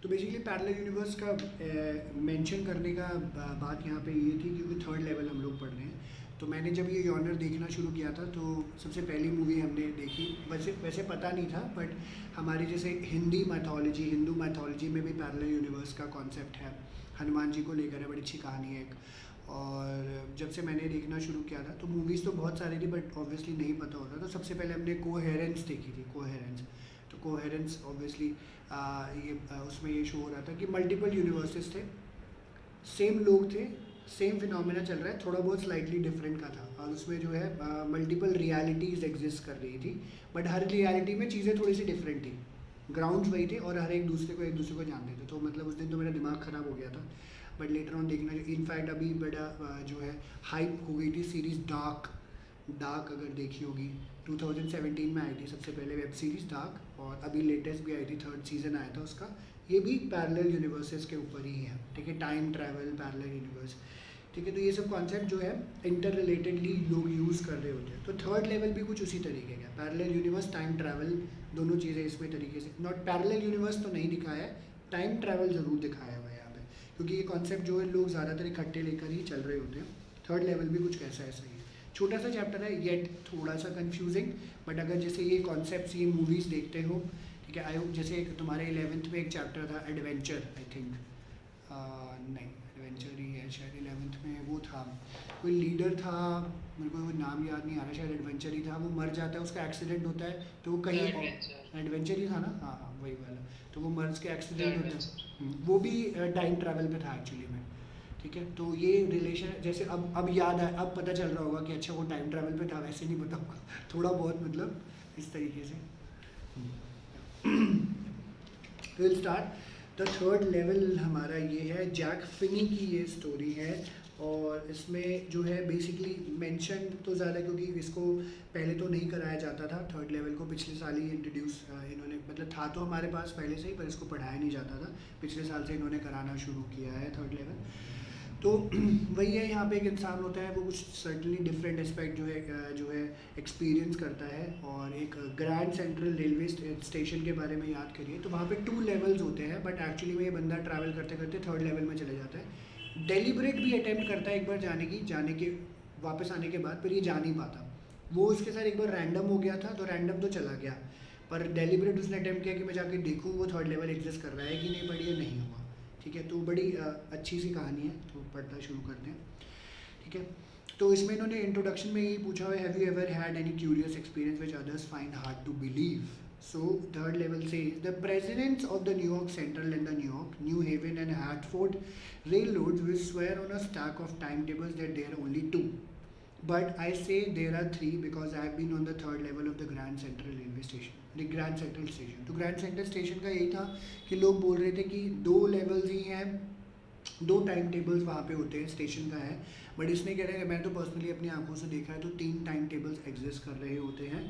तो basically parallel universe का mention करने का बात यहाँ पे ये थी क्योंकि थर्ड लेवल हम लोग पढ़ रहे हैं। तो मैंने जब ये जॉनर देखना शुरू किया था तो सबसे पहली मूवी हमने देखी, वैसे वैसे पता नहीं था, बट हमारी जैसे हिंदू मैथोलॉजी में भी पैरेलल यूनिवर्स का कॉन्सेप्ट है, हनुमान जी को लेकर है, बड़ी अच्छी कहानी है एक। और जब से मैंने देखना शुरू किया था तो मूवीज़ तो बहुत सारी थी बट ऑब्वियसली नहीं पता होता, तो सबसे पहले हमने कोहेरेंस देखी थी, कोहेरेंस। तो कोहेरेंस ऑब्वियसली उसमें ये शो हो रहा था कि मल्टीपल यूनिवर्सेस थे, सेम लोग थे, सेम फिनोमेना चल रहा है, थोड़ा बहुत स्लाइटली डिफरेंट का था, और उसमें जो है मल्टीपल रियलिटीज़ एग्जिस्ट कर रही थी, बट हर रियलिटी में चीज़ें थोड़ी सी डिफरेंट थी, ग्राउंड्स वही थे और हर एक दूसरे को जानते थे। तो मतलब उस दिन तो मेरा दिमाग ख़राब हो गया था, बट लेटर ऑन देखना, इनफैक्ट अभी बड़ा जो है हाइप हो गई थी सीरीज़ डार्क। डार्क अगर देखी होगी, 2017 में आई थी सबसे पहले वेब सीरीज़ डार्क, और अभी लेटेस्ट भी आई थी, थर्ड सीज़न आया था उसका। ये भी पैरेलल यूनिवर्सेस के ऊपर ही है, ठीक है, टाइम ट्रैवल, पैरेलल यूनिवर्स, ठीक है। तो ये सब कॉन्सेप्ट जो है इंटर रिलेटेडली लोग यूज़ कर रहे होते हैं। तो थर्ड लेवल भी कुछ उसी तरीके का, पैरेलल यूनिवर्स, टाइम ट्रैवल, दोनों चीज़ें इसमें तरीके से, नॉट पैरेलल यूनिवर्स तो नहीं दिखाया है, टाइम ट्रैवल ज़रूर दिखाया हुआ है यहाँ पे, क्योंकि ये कॉन्सेप्ट जो है लोग ज़्यादातर इकट्ठे लेकर ही चल रहे होते हैं। थर्ड लेवल भी कुछ ऐसा ऐसा ही है, छोटा सा चैप्टर है, येट थोड़ा सा कंफ्यूजिंग, बट अगर जैसे ये कॉन्सेप्ट्स, ये मूवीज़ देखते हो, ठीक है, आई होप, जैसे एक तुम्हारे 11th में एक चैप्टर था एडवेंचर, आई थिंक, नहीं एडवेंचर ही है शायद, 11th में वो था, कोई लीडर था, मेरे को वो नाम याद नहीं आ रहा, शायद एडवेंचर ही था, वो मर जाता है, उसका एक्सीडेंट होता है, तो वो कहीं एडवेंचर ही था ना, हाँ हाँ वही वाला। तो वो मर्ज के एक्सीडेंट होता है, वो भी टाइम ट्रैवल पे था एक्चुअली में, ठीक है। तो ये रिलेशन जैसे अब याद है, अब पता चल रहा होगा कि अच्छा वो टाइम ट्रैवल पे था, वैसे नहीं पता होगा थोड़ा बहुत, मतलब इस तरीके से। Will start the third level, हमारा ये है, जैक फिनी की ये स्टोरी है, और इसमें जो है बेसिकली मेंशन तो ज़्यादा, क्योंकि इसको पहले तो नहीं कराया जाता था थर्ड लेवल को, पिछले साल ही इंट्रोड्यूस इन्होंने, मतलब था तो हमारे पास पहले से ही, पर इसको पढ़ाया नहीं जाता था, पिछले साल से इन्होंने कराना शुरू किया है थर्ड लेवल। तो वही है, यहाँ पे एक इंसान होता है, वो कुछ सर्टनली डिफरेंट एस्पेक्ट जो है एक्सपीरियंस करता है, और एक ग्रैंड सेंट्रल रेलवे स्टेशन के बारे में याद करिए, तो वहाँ पे 2 लेवल्स होते हैं, बट एक्चुअली में ये बंदा ट्रैवल करते करते थर्ड लेवल में चले जाता है, डेलिबरेट भी अटेम्प्ट करता है एक बार जाने के वापस आने के बाद, पर ये जा नहीं पाता। वो उसके साथ एक बार रैंडम हो गया था, तो रैंडम तो चला गया, पर डेलिबरेट उसने अटेम्प्ट किया कि मैं जाके देखूँ वो थर्ड लेवल एग्जिस्ट कर रहा है कि नहीं, पर ये नहीं हुआ, ठीक है। तो बड़ी अच्छी सी कहानी है, तो पढ़ना शुरू करते हैं, ठीक है। तो इसमें इन्होंने इंट्रोडक्शन में यही पूछा हुआ है, have you ever had any curious experience which others find hard to believe. So third level से the presidents of the New York Central and the New York, New Haven and Hartford railroads will swear on a stack of timetables that there are only 2. But I say there are 3 because I have been on the third level of the Grand Central Railway Station, the Grand Central Station. तो Grand Central Station का यही था कि लोग बोल रहे थे कि 2 लेवल्स ही हैं, 2 टाइम टेबल्स वहाँ पे होते हैं, स्टेशन का है, बट इसने कह रहे हैं, मैं तो पर्सनली अपनी आंखों से देखा है, तो 3 टाइम टेबल्स एग्जिस्ट कर रहे होते हैं।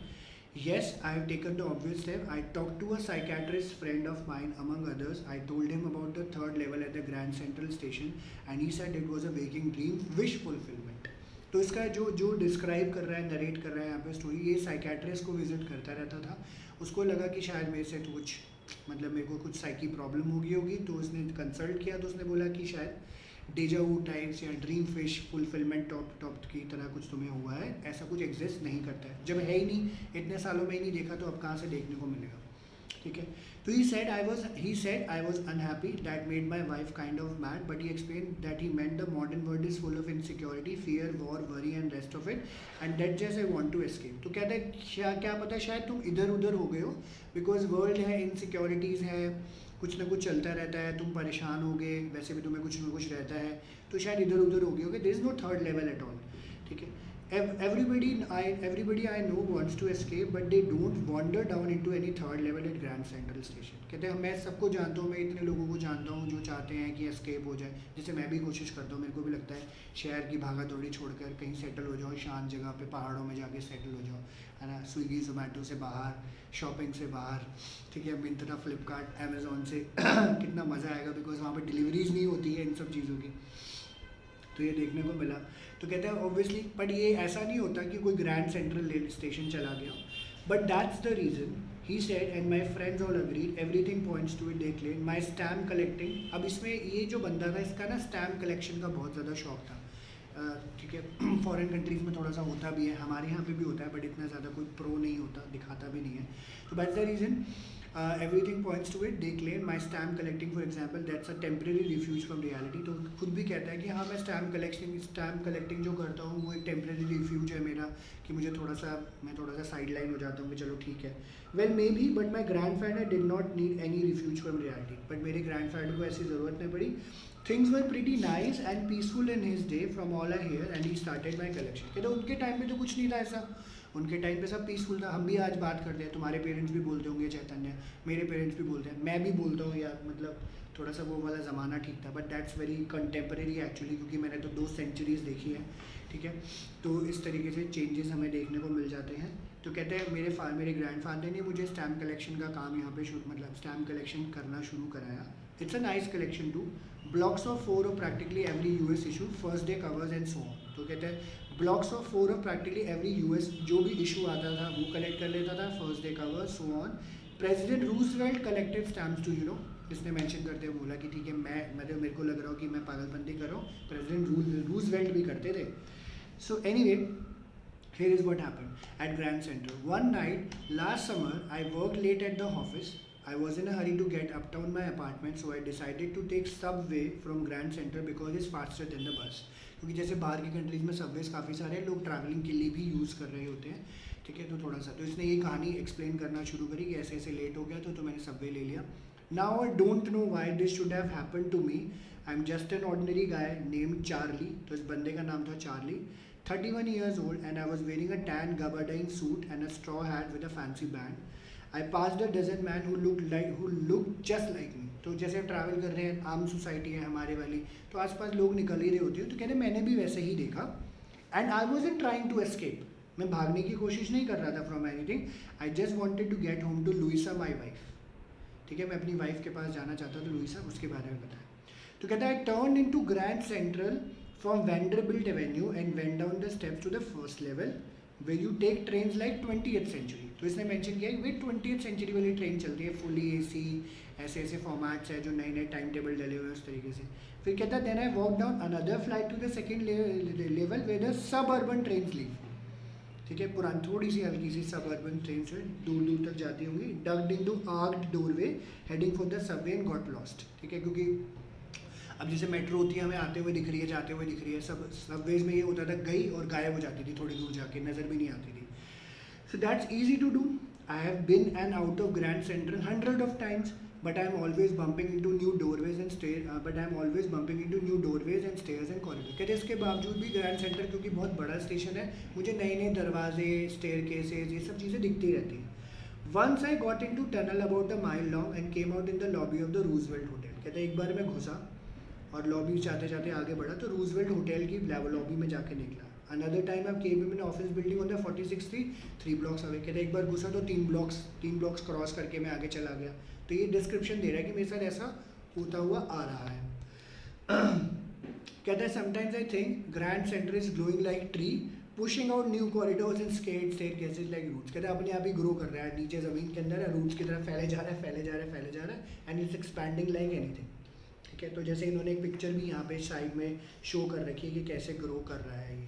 Yes, I have taken the obvious step. I talked to a psychiatrist friend of mine, among others. I told him about the third level at the Grand Central Station, and he said it was a waking dream, wish fulfillment. तो इसका जो describe कर रहा है, narrate कर रहा है यहाँ पे स्टोरी, ये साइकेट्रिस्ट को विजिट करता रहता था, उसको लगा कि शायद मेरे से तो कुछ, मतलब मेरे को कुछ साइकी प्रॉब्लम हो गई होगी, तो उसने कंसल्ट किया, तो उसने बोला कि शायद डेजा वू टाइप्स या ड्रीम फिश फुलफिलमेंट टॉप की तरह कुछ तुम्हें हुआ है, ऐसा कुछ एग्जिस्ट नहीं करता है, जब है ही नहीं, इतने सालों में ही नहीं देखा, तो अब कहाँ से देखने को मिलेगा, ठीक है। तो he said I was unhappy, that made my wife kind of mad, but he explained that he meant the modern world is full of insecurity, fear, war, worry and rest of it, and that just I want to escape. तो कहता है क्या पता शायद तुम इधर उधर हो गए हो, बिकॉज वर्ल्ड है, इनसिक्योरिटीज़ है, कुछ ना कुछ चलता रहता है, तुम परेशान हो गए, वैसे भी तुम्हें कुछ ना कुछ रहता है, तो शायद इधर उधर हो गए होगे, there is no third level at all, ठीक है। Everybody I know wants to escape, but they don't wander down into any third level at Grand Central Station. कहते हैं मैं सबको जानता हूँ, मैं इतने लोगों को जानता हूँ जो चाहते हैं कि एस्केप हो जाए, जैसे मैं भी कोशिश करता हूँ, मेरे को भी लगता है शहर की भागा दौड़ी छोड़कर कहीं सेटल हो जाओ, शांत जगह पे पहाड़ों में जाके सेटल हो जाओ, है ना, स्विगी जोमेटो से बाहर, शॉपिंग से बाहर, ठीक है, मिंत्रा, फ्लिपकार्ट, अमेज़ॉन से कितना मज़ा आएगा, बिकॉज वहाँ पर डिलीवरीज नहीं होती है इन सब चीज़ों की, तो ये देखने को मिला। तो कहते हैं ऑब्वियसली, बट ये ऐसा नहीं होता कि कोई ग्रैंड सेंट्रल रेल स्टेशन चला गया, but that's the reason He said, and my friends all agreed, everything points to it, देख ले. My stamp collecting, अब इसमें ये जो बंदा था इसका ना stamp collection का बहुत ज़्यादा शौक था. ठीक है, फॉरेन कंट्रीज़ में थोड़ा सा होता भी है, हमारे यहाँ पे भी होता है, बट इतना ज़्यादा कोई प्रो नहीं होता, दिखाता भी नहीं है. तो that's the reason. Everything points to it, they claim my stamp collecting for example that's a temporary refuge from reality. तो खुद भी कहता है कि हाँ मैं स्टैम्प कलेक्टिंग जो करता हूँ वो एक टेम्प्रेरी रिफ्यूज है मेरा, कि मैं थोड़ा सा साइड लाइन हो जाता हूँ कि चलो ठीक है. Well may be, but my grand father did not need any refuse from reality. But मेरे ग्रैंड फादर को ऐसी ज़रूरत नहीं पड़ी. Things were pretty nice and peaceful in his day from all I hear and he started my collection. कहते उनके time में तो कुछ नहीं था ऐसा, उनके टाइम पे सब पीसफुल था. हम भी आज बात करते हैं, तुम्हारे पेरेंट्स भी बोलते होंगे चैतन्य, मेरे पेरेंट्स भी बोलते हैं, मैं भी बोलता हूँ यार, मतलब थोड़ा सा वो वाला ज़माना ठीक था. But that's very contemporary actually, क्योंकि मैंने तो 2 सेंचुरीज़ देखी है. ठीक है, तो इस तरीके से चेंजेस हमें देखने को मिल जाते हैं. तो कहते हैं मेरे ग्रैंडफादर ने मुझे स्टैम्प कलेक्शन का काम यहाँ पे मतलब स्टैम्प कलेक्शन करना शुरू कराया. It's a nice collection too. Blocks of 4 of practically every US issue, first day covers and so on. तो कहते हैं blocks of 4 of practically every US जो भी इशू आता था वो कलेक्ट कर लेता था, first day covers so on. President Roosevelt collected stamps too इसने मेंशन करते हुए बोला कि ठीक है, मेरे को लग रहा हूँ कि मैं पागलपंती कर रहा हूँ, प्रेसिडेंट रूजवेल्ट भी करते थे. So anyway, here is what happened at Grand Central. One night last summer, I worked late at the office. I was in a hurry to get uptown my apartment, so I decided to take subway from Grand Central because it's faster than the bus. क्योंकि जैसे बाहर की countries में subways काफ़ी सारे लोग travelling के लिए भी यूज़ कर रहे होते हैं. ठीक है, तो थोड़ा सा तो इसने ये कहानी एक्सप्लेन करना शुरू करी कि ऐसे ऐसे लेट हो गया तो मैंने सबवे ले लिया. Now I don't know why this should have happen to me. I am just an ordinary guy named Charlie. तो इस बंदे का नाम था Charlie. 31 years old and I was wearing a tan gabardine suit and a straw hat with a fancy band. I passed a dozen men who looked just like me. तो जैसे travel कर रहे हैं, आम सोसाइटी है हमारे वाली, तो आसपास लोग निकल ही रहे होते हैं. तो कहते मैंने भी वैसे ही देखा. And I wasn't trying to escape. मैं भागने की कोशिश नहीं कर रहा था from anything. I just wanted to get home to Louisa my wife. ठीक है, मैं अपनी वाइफ के पास जाना चाहता था, लुइसा, उसके बारे में बताया. तो कहता है I turn into Grand Central from Vanderbilt Avenue and went down the steps to the first level where you take trains like 20th century. तो इसने मेंशन किया कि भाई 20th century वाली ट्रेन चलती है, फुली एसी, ऐसे ऐसे फॉर्मेट्स है जो नए नए टाइम टेबल डले हुए हैं उस तरीके से. फिर कहता है then I walk down another flight to the second level where the suburban trains leave. ठीक है, पुरानी थोड़ी सी हल्की सी सब अर्बन ट्रेन जो है दूर दूर तक जाती होंगी. Ducked into arched doorway heading for the subway and got lost. ठीक है, क्योंकि अब जैसे मेट्रो होती है हमें आते हुए दिख रही है, जाते हुए दिख रही है, सबवेज में ये होता था गई और गायब हो जाती थी, थोड़ी दूर जाके नज़र भी नहीं आती थी. So that's easy to do. I have been and out of Grand Central 100 of times, but I am always bumping into new doorways and stairs. And corridors. कहते इसके बावजूद भी ग्रैंड सेंटर क्योंकि बहुत बड़ा स्टेशन है, मुझे नए नए दरवाजे, स्टेयरकेसेस, ये सब चीज़ें दिखती रहती हैं. Once I got into tunnel about a mile long and came out in the lobby of the Roosevelt Hotel. कहते एक बार मैं घुसा और लॉबी चाहते चाहते आगे बढ़ा तो रूजवेल्ट होटल की लॉबी में जाके निकला. Another time I came in office building on the 46th street 3 blocks away. कहते एक बार घुसा तो 3 blocks क्रॉस करके मैं आगे चला गया. तो ये डिस्क्रिप्शन दे रहा है कि मेरे साथ ऐसा होता हुआ आ रहा है. कहता है sometimes I think Grand Center is growing like tree pushing out new corridors and staircases like roots. कहते हैं अपने आप ही ग्रो कर रहा है, नीचे ज़मीन के अंदर है, रूट्स की तरफ फैले जा रहा है and it's expanding like anything. ठीक है, तो जैसे इन्होंने एक पिक्चर भी यहाँ पे साइड में शो कर रखी है कि कैसे ग्रो कर रहा है ये.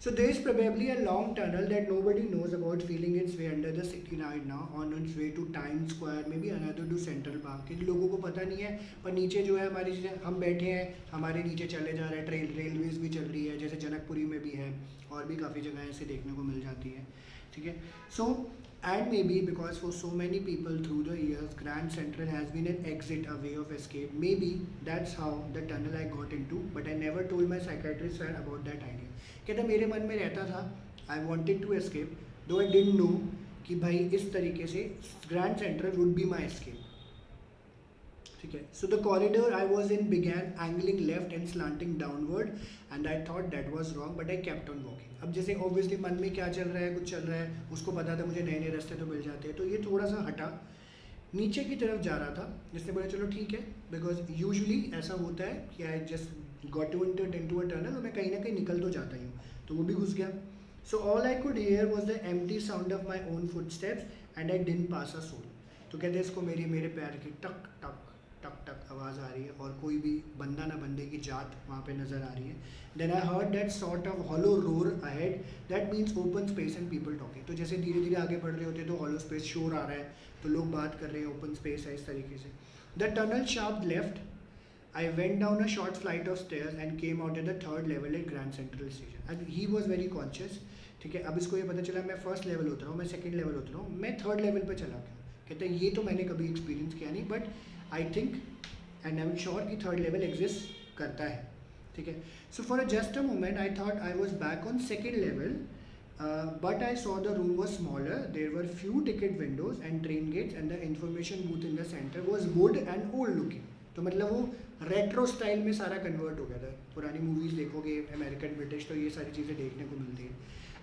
So there is probably a long tunnel that nobody knows about feeling its way under the city right now on its way to Time Square maybe another to Central Park. कि लोगों को पता नहीं है, पर नीचे जो है हमारी हम बैठे हैं, हमारे नीचे चले जा रहे हैं, रेलवेज भी चल रही है, जैसे जनकपुरी में भी है और भी काफ़ी जगह ऐसे देखने को मिल जाती है. ठीक है, सो and maybe because for so many people through the years Grand Central has been an exit, a way of escape. Maybe that's how the tunnel I got into, but I never told my psychiatrist friend about that idea. कहता मेरे मन में रहता था I wanted to escape though I didn't know कि भाई इस तरीके से Grand Central would be my escape. ठीक है, so the corridor I was in began angling left and slanting downward and I thought that was wrong but I kept on walking. अब जैसे obviously मन में क्या चल रहा है, कुछ चल रहा है, उसको पता था मुझे नए नए रास्ते तो मिल जाते हैं, तो ये थोड़ा सा हटा नीचे की तरफ जा रहा था, जिससे बोला चलो ठीक है, बिकॉज यूजुअली ऐसा होता है कि I just got to into a tunnel और मैं कहीं ना कहीं निकल तो जाता ही हूँ, तो वो भी घुस गया. So all I could hear was the empty sound of my own footsteps and I didn't pass a soul. तो कहते हैं इसको मेरे पैर की टक टक टक टक आवाज़ आ रही है और कोई भी बंदा ना बंदे की जात वहाँ पे नज़र आ रही है। Then I heard that sort of hollow roar ahead, that means open space and people talking. तो जैसे धीरे धीरे आगे बढ़ रहे होते तो हॉलो स्पेस शोर आ रहा है, तो लोग बात कर रहे हैं, ओपन स्पेस है, इस तरीके से। The tunnel shaft left, I went down a short flight of stairs and came out at the third level at Grand Central Station. And he was very conscious. ठीक है, अब इसको ये पता चला मैं फर्स्ट लेवल उतरा हूँ, मैं सेकंड लेवल उतरा हूँ, मैं थर्ड लेवल पे चला गया। कहते हैं ये तो मैंने कभी एक्सपीरियंस किया नहीं, but I think and I am sure कि थर्ड लेवल एग्जिस्ट करता है। ठीक है, so for just a moment I thought I was back on second level, but I saw the room was smaller. There were few ticket windows and train gates, and the information booth in the center was wood and old looking. तो मतलब वो retro style में सारा convert हो गया था। पुरानी movies देखोगे अमेरिकन ब्रिटिश, तो ये सारी चीज़ें देखने को मिलती हैं।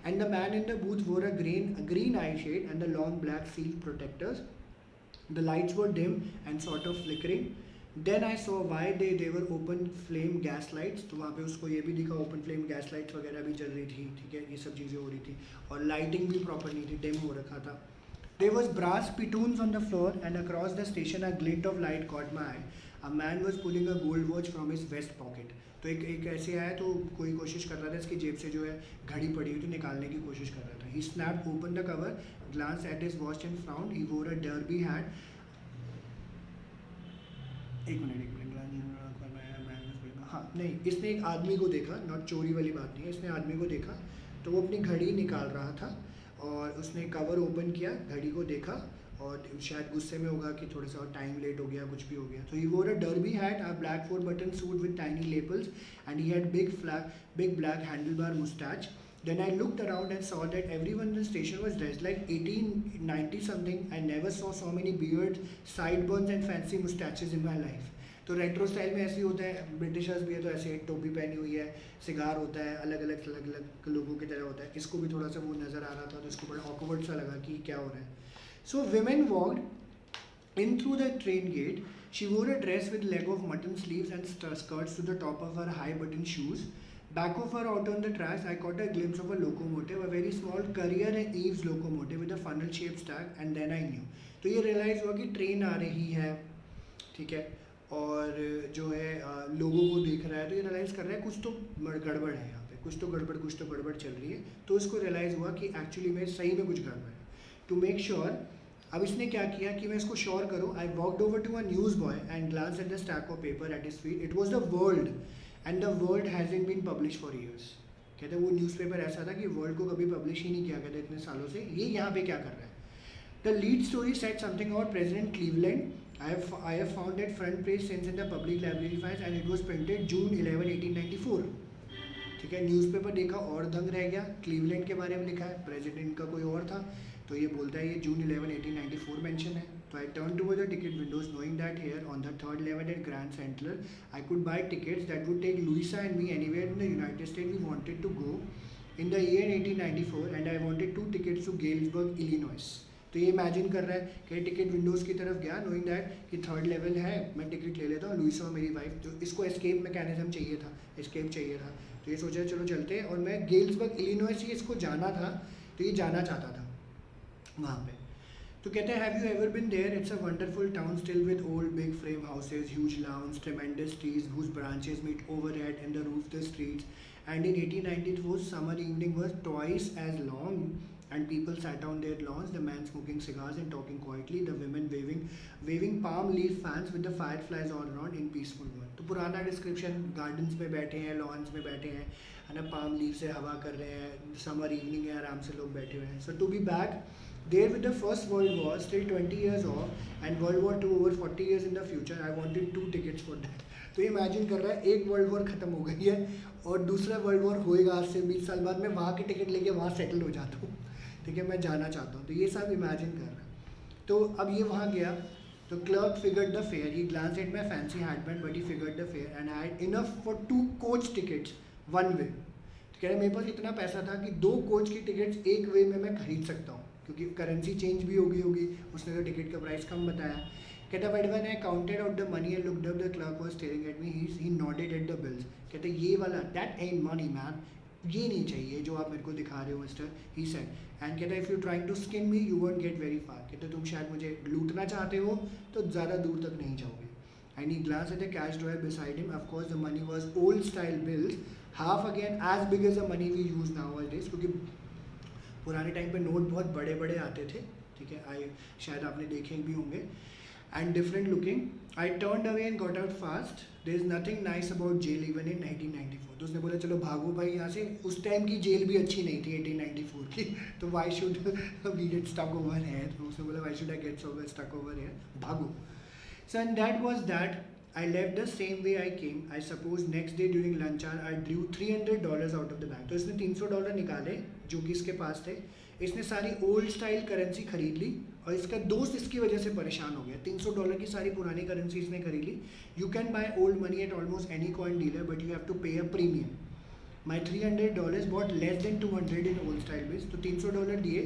And the man in the booth wore a green eye shade and the long black seal protectors, the lights were dim and sort of flickering. Then I saw why they were open flame gas lights, तो वहाँ पे उसको ये भी दिखा open flame gas lights वगैरह भी जल रही थी। ठीक है, ये सब चीज़ें हो रही थी और लाइटिंग भी प्रॉपर नहीं थी, डिम हो रखा था। There was brass spittoons on the floor and across the station a glint of light caught my eye. A man was pulling a gold watch from his vest pocket. तो एक ऐसे आया तो कोई कोशिश कर रहा था इसकी जेब से जो है घड़ी पड़ी हुई थी निकालने की कोशिश कर रहा था। He snapped open the cover, glanced at his watch and frowned. He wore a derby hat. एक मिनट हाँ नहीं, इसने एक आदमी को देखा, नॉट चोरी वाली बात नहीं है, इसने आदमी को देखा तो वो अपनी घड़ी निकाल रहा था और उसने कवर ओपन किया, घड़ी को देखा और शायद गुस्से में होगा कि थोड़ा सा टाइम लेट हो गया, कुछ भी हो गया। तो he wore a derby hat, a black 4 button suit with tiny lapels and he had big black handlebar moustache. Then I looked around and saw that everyone in the station was dressed like 1890 something. I never saw so many beards, sideburns and fancy mustaches in my life. तो retro style में ऐसे ही होता है, Britishers भी है तो ऐसे टोपी पहनी हुई है, सिगार होता है, अलग अलग लोगों की तरह होता है। इसको भी थोड़ा सा वो नज़र आ रहा था तो इसको बड़ा ऑकवर्ड सा लगा कि क्या हो रहा है। So women walked in through the train gate. She wore a dress with leg of mutton sleeves and skirts to the top of her high button shoes. Back of her out on the tracks, I caught a glimpse of a locomotive, a very small Currier and Eves locomotive with a funnel-shaped stack, and then I knew. तो ये realise हुआ कि train आ रही है, ठीक है, और जो है लोगों को देख रहा है तो ये रियलाइज़ कर रहा है कुछ तो गड़बड़ है यहाँ पे, कुछ तो गड़बड़ चल रही है। तो इसको रियलाइज़ हुआ कि एक्चुअली में सही में कुछ गड़बड़ है। टू मेक श्योर, अब इसने क्या किया कि मैं इसको श्योर करूँ, I walked over to a news boy and glanced at the stack of paper at his feet. It was the World and the World hasn't been publish for years. कहते हैं वो न्यूज़पेपर ऐसा था कि world को कभी publish ही नहीं किया गया था इतने सालों से, ये यहाँ पे क्या कर रहा है। The lead story set something about president Cleveland. I have found that front page since in the public library files and it was printed June 11, 1894. ठीक है, न्यूज़पेपर देखा और दंग रह गया, क्लीवलैंड के बारे में लिखा है, प्रेसिडेंट का कोई और था, तो ये बोलता है ये जून 11, 1894 मेंशन है। तो I turn toward the ticket windows knowing that here on the third level at Grand Central I could buy tickets that would take Louisa and me anywhere in the United States we wanted to go in the year 1894 and I wanted 2 tickets to Galesburg Illinois. तो ये imagine कर रहा है कि ticket Windows की तरफ गया knowing that कि थर्ड लेवल है, मैं टिकट ले लेता हूँ, लुइसा और मेरी वाइफ, तो इसको एस्केप मैकेनिज्म चाहिए था, एस्केप चाहिए था, तो ये सोचा चलो चलते हैं। और मैं गेल्सबर्ग इलिनॉइस ही इसको जाना था, तो ये जाना चाहता था वहाँ पे। तो कहते हैं have you ever been there, it's a wonderful town still with old big frame houses, huge lounge, tremendous trees whose branches meet overhead in the roof the streets. And in 1894 summer evening was twice as long and people sat on their lawns, the men smoking cigars and talking quietly, the women waving palm leaf fans with the fireflies all around in peaceful world. तो पुराना description, gardens में बैठे हैं, loans में बैठे हैं, है ना, पाम लीफ से हवा कर रहे हैं, समर इवनिंग है, आराम से लोग बैठे हुए हैं। So to be back there with the first world war still 20 years off and world war 2 over 40 years in the future, I wanted 2 tickets for that. तो ये इमेजिन कर रहा है एक वर्ल्ड वॉर ख़त्म हो गई है और दूसरा वर्ल्ड वॉर होएगा आज से 20 साल बाद, मैं वहाँ की टिकट लेके वहाँ सेटल हो जाता हूँ, ठीक है, मैं जाना चाहता हूँ। तो ये सब इमेजिन कर रहा है। तो अब ये वहाँ गया तो clerk figured the fair, he glanced at my fancy handbag but he figured the fair and I had enough for 2 coach tickets one way. तो कह रहे मेरे पास इतना पैसा था कि 2 कोच की टिकट्स एक वे में मैं खरीद सकता हूँ, क्योंकि करेंसी चेंज भी होगी, उसने तो टिकट का प्राइस कम बताया। कहता but when I counted out the money and looked up the clerk was staring at me, he nodded at the bills. कहते ये वाला दैट एंड मनी मैन, ये नहीं चाहिए जो आप मेरे को दिखा रहे हो मिस्टर, ही सेड। एंड कहता है if you trying to skin me you won't get very far, कहते तुम शायद मुझे लूटना चाहते हो तो ज़्यादा दूर तक नहीं जाओगे। And he glass at the cash drawer beside him, of course the money was old style bills, half again as big as the money we use nowadays, क्योंकि पुराने टाइम पे नोट बहुत बड़े बड़े आते थे, ठीक है, शायद आपने देखे भी होंगे। And different looking, I turn away and got out fast, there is nothing nice about jail even in 1994। तो उसने बोला चलो भागो भाई यहाँ से, उस टाइम की जेल भी अच्छी नहीं थी 1894 की, तो why should we get stuck over here, तो उसने बोला why should I get stuck over here, भागो। So and that was that, I left the same way I came. I suppose next day during lunch hour I drew $300 out of the bank. तो इसने $300 निकाले जो कि इसके पास थे, इसने सारी ओल्ड स्टाइल करेंसी खरीद ली और इसका दोस्त इसकी वजह से परेशान हो गया। $300 की सारी पुरानी करेंसी इसने खरीद ली। You can buy old money at almost any coin dealer but you have to pay a premium. My $300 bought less than 200 in old style base, तो $300 दिए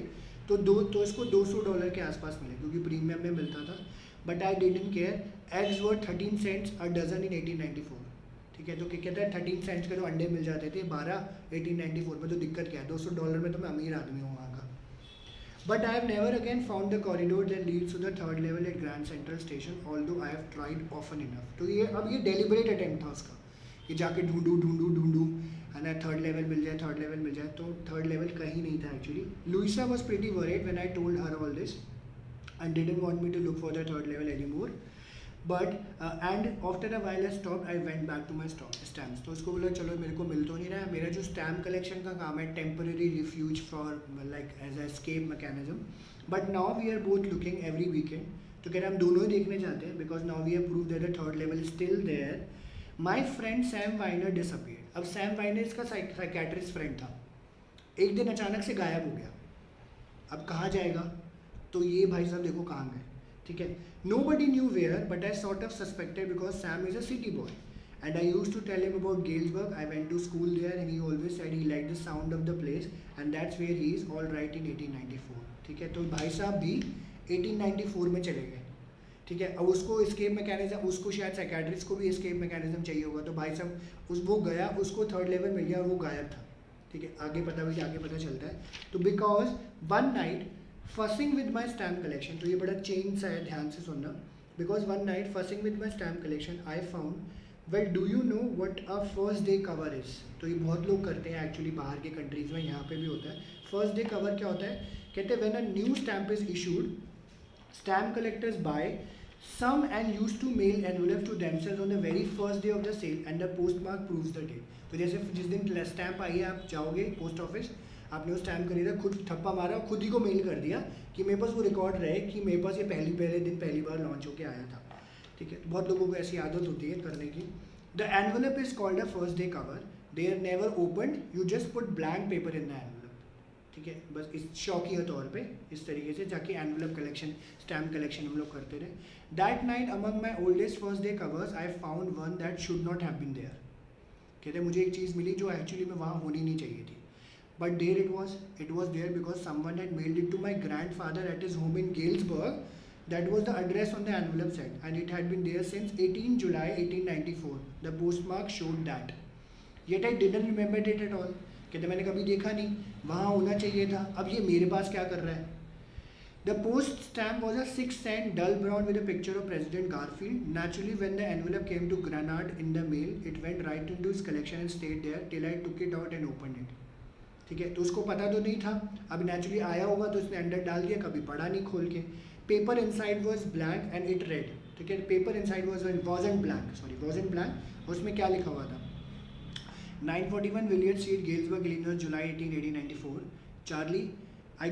तो इसको $200 के आसपास मिले क्योंकि प्रीमियम में मिलता था। But I didn't care, eggs were 13 cents a dozen in 1894, ठीक है, तो क्या कहता है 13 सेंट्स के तो अंडे मिल जाते थे 12 1894 में, तो दिक्कत क्या है, $200 में तो मैं अमीर आदमी हूँ वहाँ का। But I have never again found the corridor that leads to the third level at Grand Central station although I have tried often enough. तो ये अब ये डेलिबरेट अटेम्प्ट था उसका कि जाके ढूंढूं है ना, थर्ड लेवल मिल जाए, तो थर्ड लेवल कहीं नहीं था actually. Louisa was pretty worried when I told her all this and didn't want me to look for the third level anymore. But and after a while I stopped, I went back to my stamps. तो उसको बोला चलो मेरे को मिल तो नहीं रहा है, मेरा जो स्टैम्प कलेक्शन का काम है temporary refuge for like as a escape mechanism, but now we are both looking every weekend. तो कह रहे हम दोनों ही देखने जाते हैं because now we have prove that the third level is still there. My friend Sam Weiner disappeared. अब सैम वाइनर इसका साइकेट्रिस्ट फ्रेंड था, एक दिन अचानक से गायब हो गया। अब कहाँ जाएगा, तो ये भाई साहब देखो कहाँ गए, ठीक है। Nobody knew where but I sort of suspected because Sam is a city boy and I use to tell him about Galesburg. I went to school there and he always said he like the sound of the place and that's where he is all right in 1894, ठीक है। तो भाई साहब भी 1894 में चले गए, ठीक है। अब उसको एस्केप मैकेनिज्म, उसको शायद साइकेट्रिस्ट को भी एस्केप मैकेनिज्म चाहिए होगा, तो भाई साहब वो गया, उसको थर्ड लेवल मिल गया और वो गायब था, ठीक है। आगे पता चलता है। तो because one night fussing with my stamp collection, तो ये बड़ा चेंज सा है, ध्यान से सुनना। because one night fussing with my stamp collection I found, well do you know what a first day cover is? तो ये बहुत लोग करते हैं एक्चुअली बाहर के कंट्रीज़ में, यहाँ पे भी होता है। फर्स्ट डे कवर क्या होता है, कहते हैं when a new stamp is issued, stamp collectors buy some and used to mail envelopes to themselves on the very first day of the sale and the postmark proves the date। तो जैसे जिस दिन stamp आई है आप जाओगे post office, आपने वो stamp खरीदा, खुद ठप्पा मारा और खुद ही को मेल कर दिया कि मेरे पास वो रिकॉर्ड रहे कि मेरे पास ये पहले दिन पहली बार लॉन्च होकर आया था, ठीक है। बहुत लोगों को ऐसी आदत होती है करने की। The envelope is called a first day cover, they are never opened, you just put blank paper in the envelope, ठीक है। बस इस शौकिया तौर पे इस तरीके से जाके एनवलप कलेक्शन, स्टैम्प कलेक्शन हम लोग करते रहे। That night among my oldest first day covers I found one that should not have been there. कहते मुझे एक चीज़ मिली जो एक्चुअली में वहाँ होनी नहीं चाहिए थी, but there it was there because someone had mailed it to my grandfather at his home in Galesburg. That was the address on the envelope said, and it had been there since 18 July 1894. The postmark showed that. Yet I didn't remember it at all. कहते मैंने कभी देखा नहीं, वहाँ होना चाहिए था, अब ये मेरे पास क्या कर रहा है। The post stamp was a 6-cent dull brown with a picture of President Garfield. Naturally, when the envelope came to Granard in the mail, it went right into his collection and stayed there till I took it out and opened it. ठीक है, तो उसको पता तो नहीं था, अब naturally आया होगा तो उसने अंदर डाल दिया, कभी पढ़ा नहीं खोल के। Paper inside was blank and it red, ठीक है। पेपर इनसाइड वाजंट ब्लैंक, उसमें क्या लिखा हुआ था, 941 Willard Street, Galesburg, Illinois, July 18, 1894। Charlie, I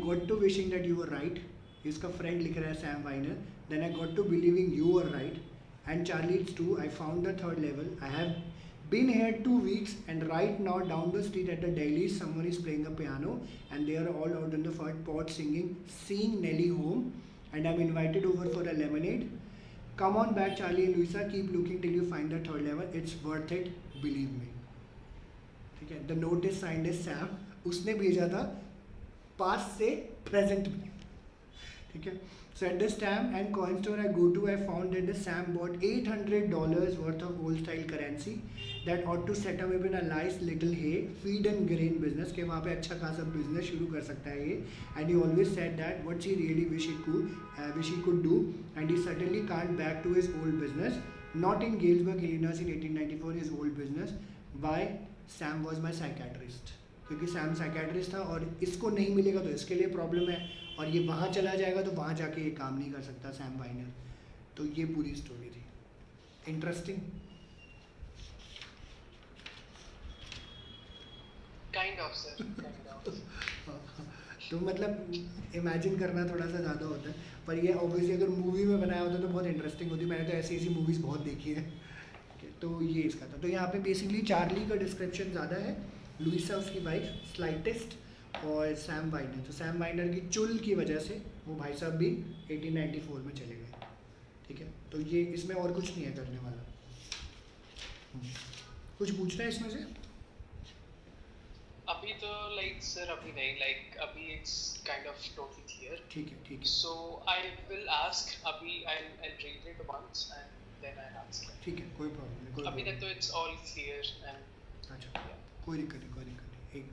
got to wishing that you were right. इसका फ्रेंड लिख रहा है Sam Weiner. Then I got to believing you were right and Charlie it's true, I found the third level, I have been here 2 weeks and right now down the street at the Dailies someone is playing a piano and they are all out on the front porch singing Seeing Nelly Home and I'm invited over for a lemonade. Come on back Charlie and Louisa, keep looking till you find the third level, it's worth it, believe me, ठीक है। The note is signed as Sam, उसने भेजा था past से present में, ठीक है. So at this time and coin store I go to, I found that the Sam bought $800 worth of old style currency that ought to set up in a nice little hay feed and grain business, के वहाँ पे अच्छा खासा business शुरू कर सकता है ये. And he always said that what he really wish he could do, and he certainly can't back to his old business, not in Galesburg, Illinois in 1894, his old business. Why? Sam was my psychiatrist. क्योंकि Sam psychiatrist था और इसको नहीं मिलेगा तो इसके लिए problem है, और ये वहाँ चला जाएगा तो वहाँ जाके ये काम नहीं कर सकता सैम वाइनर. तो ये पूरी स्टोरी थी. Interesting. Kind of sir, kind of. तो मतलब इमेजिन करना थोड़ा सा ज़्यादा होता है, पर ये ऑब्वियसली अगर मूवी में बनाया होता तो बहुत इंटरेस्टिंग होती. मैंने तो ऐसी ऐसी मूवीज़ बहुत देखी है. तो ये इसका था. तो यहाँ पे बेसिकली चार्ली का डिस्क्रिप्शन ज़्यादा है, लुइसा उसकी वाइफ, स्लाइटिस्ट, और सैम वाइनर. तो सैम वाइनर की चुल की वजह से वो भाई साहब भी 1894 में चले गए. ठीक है. तो ये इसमें और कुछ नहीं है करने वाला. कुछ पूछना है इसमें से? अभी तो लाइक सर अभी नहीं, लाइक अभी it's kind of totally clear. ठीक है, ठीक है. सो आई विल आस्क, अभी I read it once and then I ask. ठीक है, कोई प्रॉब्लम नहीं. अभी तक तो इट्स ऑल क्लियर एंड अच्छा, कोई दिक्कत नहीं, कोई दिक्कत नहीं. एक